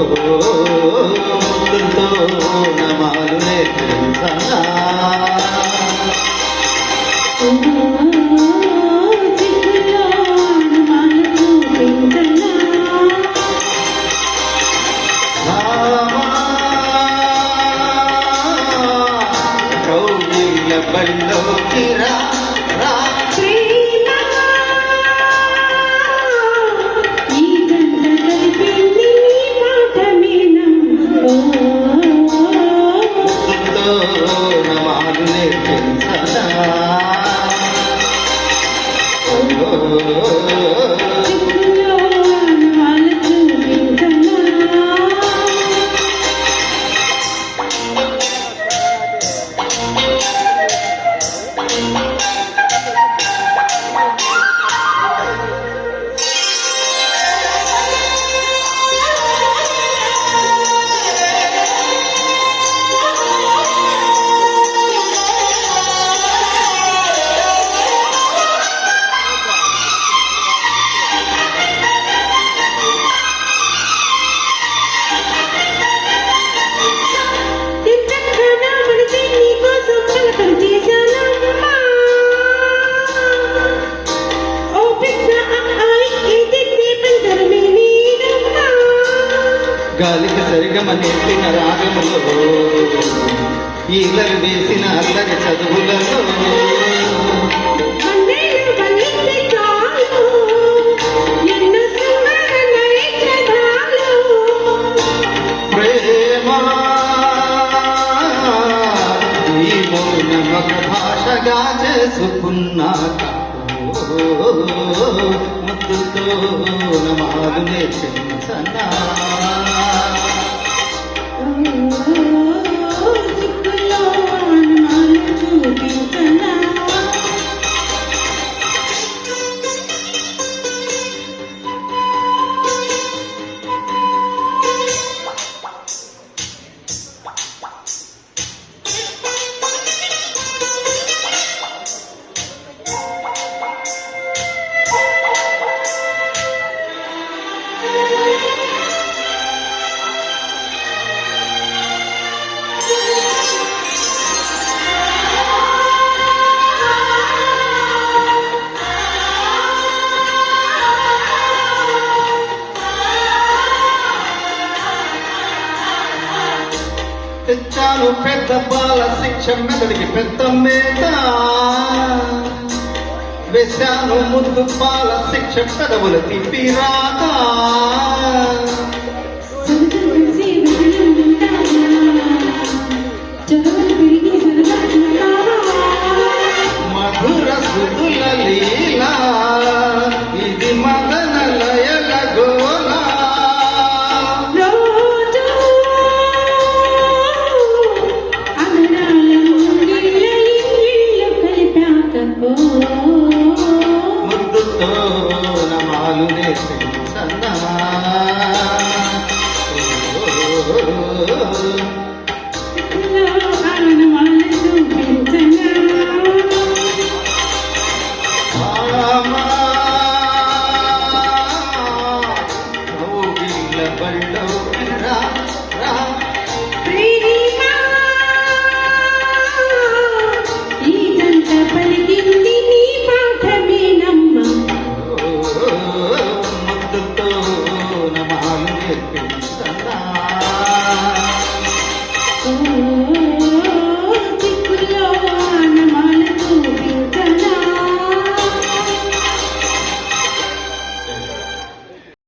ముద్దులతో నమాలు నేర్పించనా బళ్ళోకి రా నమాలు నేర్పించనా గాలికి సరిగమ నేర్పిన రాగములో ఈలలు వేసిన అల్లరి చదువులలో ప్రేమ ఈ మౌనమొక భాషగా చేసుకున్నాక ముద్దుతో నమాలు నేర్పించనా తెచ్చాను పెద్ద బాల శిక్ష మెదడికి పెద్ద మేత వేశాను ముద్దు బాల శిక్ష పెదవుల తిప్పిరాక మధుర సుధుల లీలా ఇది మదన లయల గోలా ముద్దుతో నమాలు నేర్పించనా